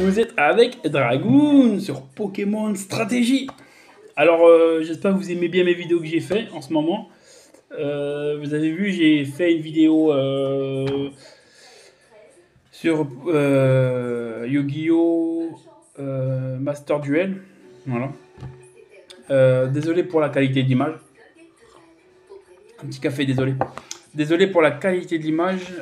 Vous êtes avec Dragoon sur Pokémon Stratégie. Alors, j'espère que vous aimez bien mes vidéos que j'ai fait en ce moment. Vous avez vu, j'ai fait une vidéo sur Yu-Gi-Oh! Master Duel. Voilà. Désolé pour la qualité de l'image. Un petit café, désolé. Désolé pour la qualité de l'image.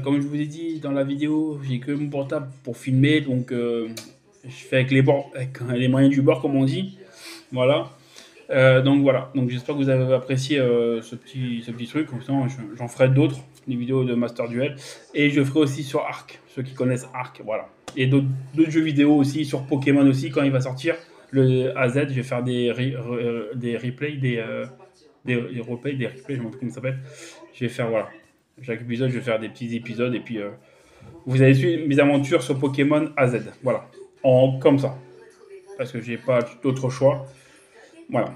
Comme je vous ai dit dans la vidéo, j'ai que mon portable pour filmer, donc je fais avec les moyens du bord, comme on dit. Voilà. Donc voilà. Donc j'espère que vous avez apprécié ce petit truc. Sinon, j'en ferai d'autres, des vidéos de Master Duel, et je ferai aussi sur Arc, ceux qui connaissent Arc. Voilà. Et d'autres jeux vidéo aussi sur Pokémon aussi quand il va sortir le AZ. Je vais faire des replays, des replays, des replays, je ne sais pas comment ça s'appelle. Je vais faire, voilà. Chaque épisode, je vais faire des petits épisodes et puis vous allez suivre mes aventures sur Pokémon AZ. Voilà. Comme ça. Parce que j'ai pas d'autre choix. Voilà.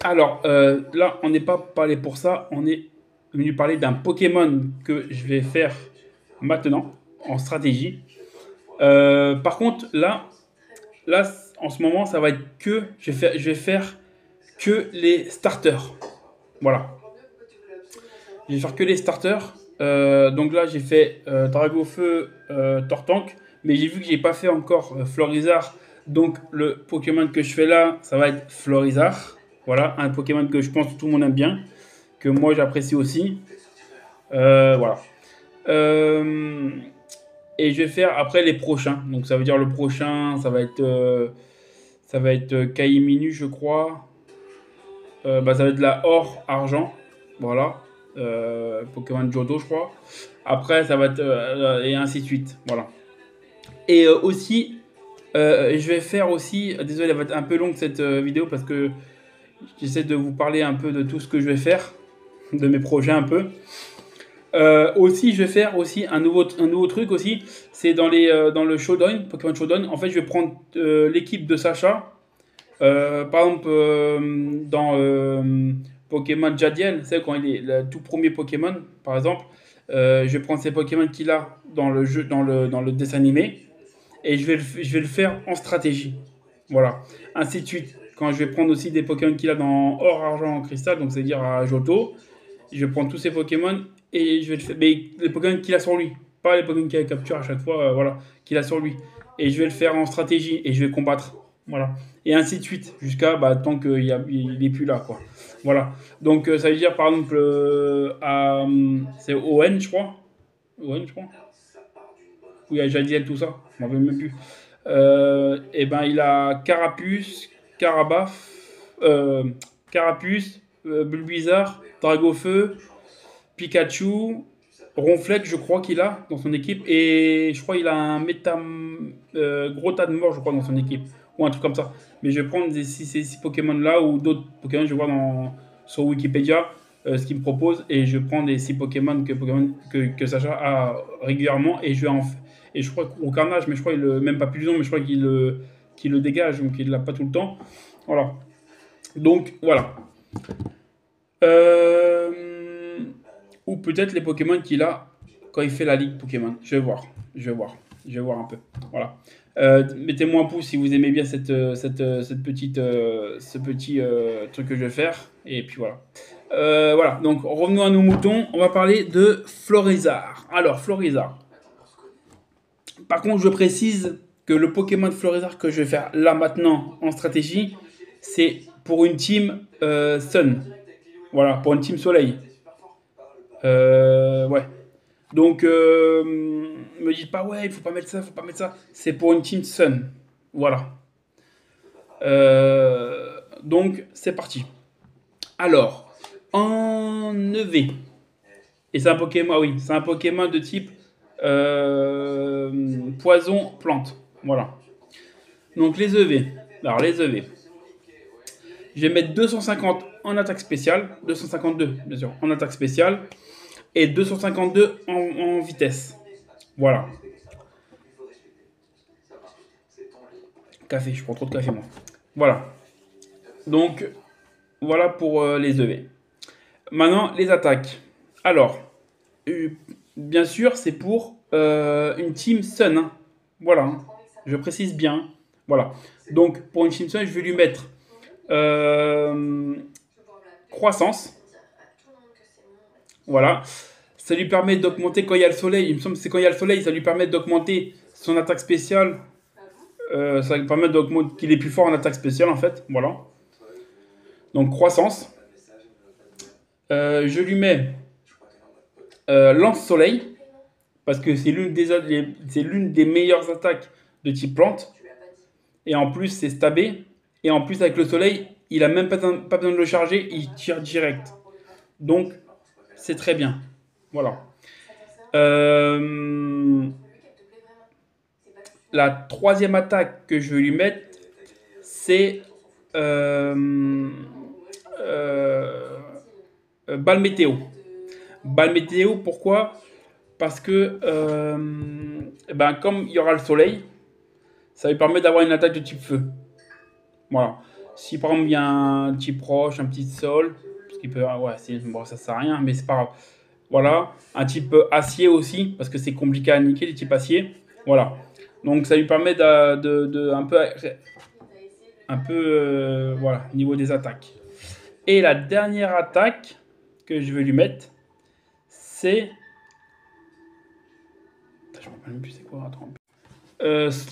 Alors, là, on n'est pas parlé pour ça. On est venu parler d'un Pokémon que je vais faire maintenant, en stratégie. Par contre, là, en ce moment, ça va être que. Je vais faire que les starters. Voilà. Je vais faire que les starters. Donc là, j'ai fait Dragofeu, Tortank. Mais j'ai vu que j'ai pas fait encore Florizard. Donc le Pokémon que je fais là, ça va être Florizard. Voilà, un Pokémon que je pense que tout le monde aime bien. Que moi j'apprécie aussi. Voilà. Et je vais faire après les prochains. Donc ça veut dire le prochain, ça va être Kaiminu, je crois. Bah, ça va être la or argent. Voilà. Pokémon Johto, je crois. Après, ça va être. Et ainsi de suite. Voilà. Et aussi, je vais faire aussi. Désolé, elle va être un peu longue cette vidéo parce que j'essaie de vous parler un peu de tout ce que je vais faire. De mes projets un peu. Aussi, je vais faire aussi un nouveau truc aussi. C'est dans le Showdown, Pokémon Showdown. En fait, je vais prendre l'équipe de Sacha. Par exemple, dans Pokémon Jadiel, c'est quand il est le tout premier Pokémon, par exemple, je vais prendre ces Pokémon qu'il a dans le jeu, dans le dessin animé, et je vais le faire en stratégie. Voilà. Ainsi de suite. Quand je vais prendre aussi des Pokémon qu'il a dans Or, Argent, Cristal, donc c'est-à-dire à Johto, je vais prendre tous ces Pokémon et je vais le faire. Mais les Pokémon qu'il a sur lui, pas les Pokémon qu'il capture à chaque fois, voilà, qu'il a sur lui. Et je vais le faire en stratégie et je vais combattre. Voilà. Et ainsi de suite, jusqu'à tant qu'il n'est plus là, quoi. Voilà. Donc ça veut dire par exemple, c'est ON, je crois. ON, je crois. Où il y a Jadiel, tout ça. Je m'en rappelle même plus. Et ben il a Carapuce, Carabaf, Carapuce, Bulbizarre, Dragofeu, Pikachu, Ronflette, je crois qu'il a dans son équipe. Et je crois qu'il a un gros tas de morts, je crois, dans son équipe. Ou un truc comme ça. Mais je vais prendre ces six Pokémon-là ou d'autres Pokémon, je vais voir sur Wikipédia ce qu'il me propose. Et je prends les 6 Pokémon que Sacha a régulièrement. Et et je crois qu'au carnage, mais je crois même pas plus long, mais je crois qu'il le dégage, donc il l'a pas tout le temps. Voilà. Donc, voilà. Ou peut-être les Pokémon qu'il a quand il fait la ligue Pokémon. Je vais voir. Je vais voir. Je vais voir un peu. Voilà. Mettez-moi un pouce si vous aimez bien ce petit truc que je vais faire. Et puis voilà. Voilà. Donc revenons à nos moutons. On va parler de Florizard. Alors Florizard. Par contre, je précise que le Pokémon Florizard que je vais faire là maintenant en stratégie, c'est pour une team Sun. Voilà, pour une team Soleil. Ouais. Donc, me dites pas, ouais, il faut pas mettre ça, faut pas mettre ça. C'est pour une team Sun. Voilà. Donc, c'est parti. Alors, en EV. Et c'est un Pokémon, ah oui, c'est un Pokémon de type poison plante. Voilà. Donc, les EV. Alors, les EV. Je vais mettre 250 en attaque spéciale. 252, bien sûr, en attaque spéciale. Et 252 en vitesse. Voilà. Café, je prends trop de café moi. Voilà. Donc, voilà pour les EV. Maintenant, les attaques. Alors, bien sûr, c'est pour une team Sun. Hein. Voilà, hein. Je précise bien. Voilà. Donc, pour une Simpson, je vais lui mettre croissance. Voilà. Ça lui permet d'augmenter quand il y a le soleil. Il me semble que c'est quand il y a le soleil, ça lui permet d'augmenter son attaque spéciale. Ça lui permet d'augmenter qu'il est plus fort en attaque spéciale, en fait. Voilà. Donc, croissance. Je lui mets lance-soleil. Parce que c'est l'une des meilleures attaques de type plante. Et en plus, c'est stabé. Et en plus, avec le soleil, il a même pas besoin de le charger, il tire direct. Donc, c'est très bien. Voilà. Euh, la troisième attaque que je vais lui mettre, c'est euh, balle météo. Balle météo, pourquoi? Parce que ben, comme il y aura le soleil, ça lui permet d'avoir une attaque de type feu. Voilà. Si par exemple il y a un type roche, un petit sol, parce qu'il peut, ouais, bon, ça sert à rien, mais c'est pas grave. Voilà, un type acier aussi, parce que c'est compliqué à niquer les types acier. Voilà. Donc ça lui permet un peu voilà, niveau des attaques. Et la dernière attaque que je vais lui mettre, c'est. Je me rappelle même plus c'est quoi, attends.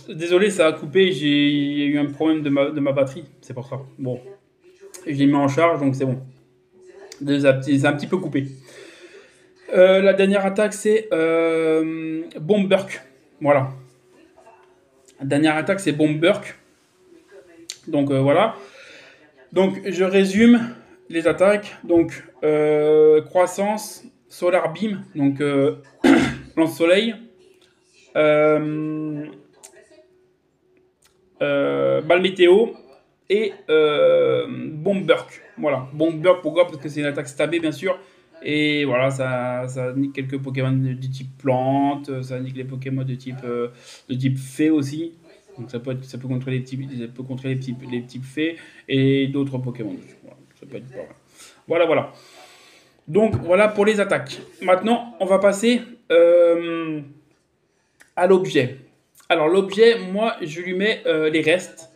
Désolé, ça a coupé, il y a eu un problème de ma batterie, c'est pour ça. Bon, je l'ai mis en charge, donc c'est bon. C'est un petit peu coupé. La dernière attaque, c'est Bomb Burk. Voilà. La dernière attaque, c'est Bomb Burk. Donc voilà. Donc je résume les attaques. Donc croissance, Solar Beam, donc lance-soleil, balle météo et Bomb Burk. Voilà. Bomb Burk, pourquoi? Parce que c'est une attaque stabée, bien sûr. Et voilà, ça nique quelques Pokémon du type plante, ça nique les Pokémon de type fée aussi. Donc ça peut contrôler les types fées et d'autres Pokémon. Voilà, ça peut être pas mal. Voilà, voilà. Donc voilà pour les attaques. Maintenant, on va passer à l'objet. Alors l'objet, moi, je lui mets les restes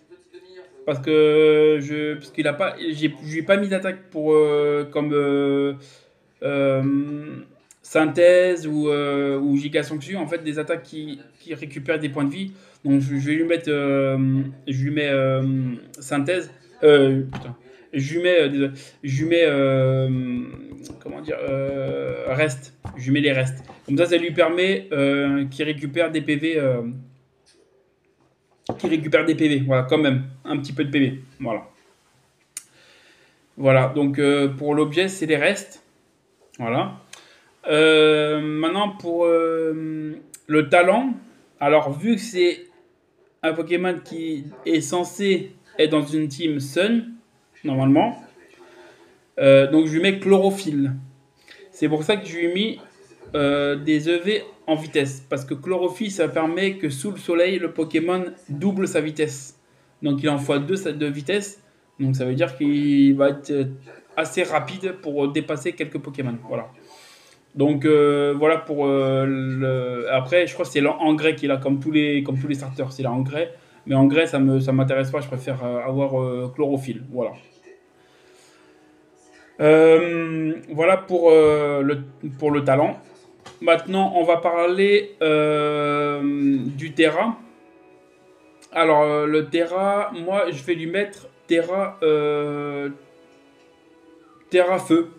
parce qu'il a pas, je lui ai pas mis d'attaque pour comme euh, synthèse ou giga sanction, en fait des attaques qui récupèrent des points de vie. Donc je vais lui mettre je lui mets synthèse putain. Je lui mets désolé. Je lui mets comment dire reste. Je lui mets les restes. Comme ça lui permet qu'il récupère des PV voilà, quand même un petit peu de PV. Voilà, donc pour l'objet, c'est les restes. Voilà. Maintenant, pour le talent, alors vu que c'est un Pokémon qui est censé être dans une team Sun, normalement, donc je lui mets chlorophylle. C'est pour ça que je lui ai mis des EV en vitesse. Parce que chlorophylle, ça permet que sous le soleil, le Pokémon double sa vitesse. Donc il en fois 2 de vitesse. Donc ça veut dire qu'il va être assez rapide pour dépasser quelques Pokémon. Voilà. Donc voilà pour après je crois que c'est l'engrais qu'il a comme comme tous les starters, c'est l'engrais, mais engrais ça m'intéresse pas, je préfère avoir chlorophylle, voilà. Voilà pour le talent. Maintenant on va parler du Terra. Alors le Terra, moi je vais lui mettre Terra feu.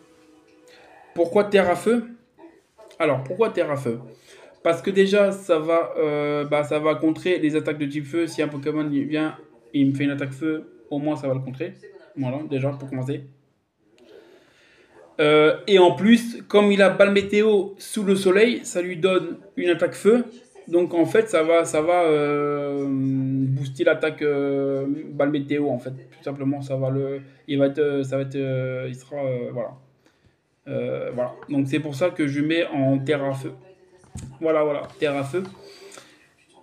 Pourquoi Terra feu? Alors pourquoi Terra feu? Parce que déjà, ça va contrer les attaques de type feu. Si un Pokémon vient et il me fait une attaque feu, au moins ça va le contrer. Voilà, déjà, pour commencer. Et en plus, comme il a balle météo sous le soleil, ça lui donne une attaque feu. Donc en fait, ça va booster l'attaque balle météo, en fait. Tout simplement, il sera, voilà. Voilà. Donc c'est pour ça que je mets en terre à feu. Voilà, voilà, terre à feu.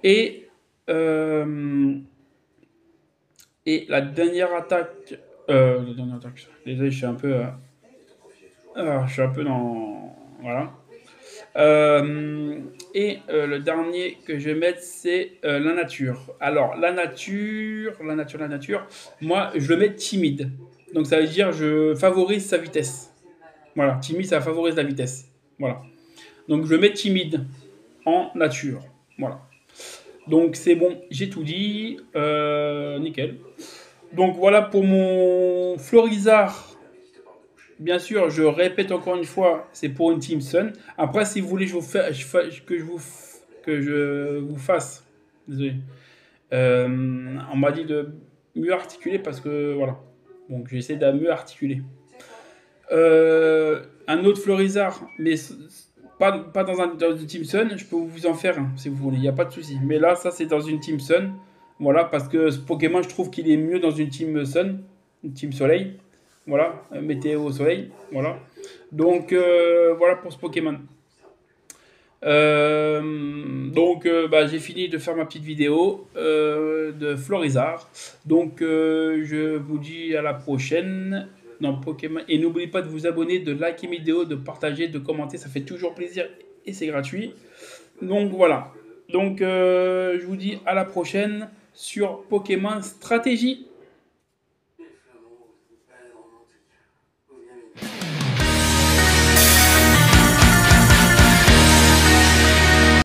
Et, euh, et la dernière attaque, désolé, je suis un peu dans. Voilà. Et le dernier que je vais mettre, c'est la nature. Alors, la nature, moi, je le mets timide. Donc, ça veut dire je favorise sa vitesse. Voilà, timide, ça favorise la vitesse. Voilà. Donc, je le mets timide en nature. Voilà. Donc, c'est bon, j'ai tout dit. Nickel. Donc, voilà pour mon Florizard. Bien sûr, je répète encore une fois, c'est pour une Team Sun. Après, si vous voulez que je vous fasse, désolé, on m'a dit de mieux articuler parce que voilà. Donc, j'essaie de mieux articuler. Un autre Florizard, mais pas dans une Team Sun, je peux vous en faire un si vous voulez, il n'y a pas de souci. Mais là, ça, c'est dans une Team Sun. Voilà, parce que ce Pokémon, je trouve qu'il est mieux dans une Team Sun, une Team Soleil. Voilà, météo au soleil. Voilà. Donc, voilà pour ce Pokémon. Bah, j'ai fini de faire ma petite vidéo de Florizard. Donc, je vous dis à la prochaine dans Pokémon. Et n'oubliez pas de vous abonner, de liker mes vidéos, de partager, de commenter. Ça fait toujours plaisir et c'est gratuit. Donc, voilà. Donc, je vous dis à la prochaine sur Pokémon Stratégie.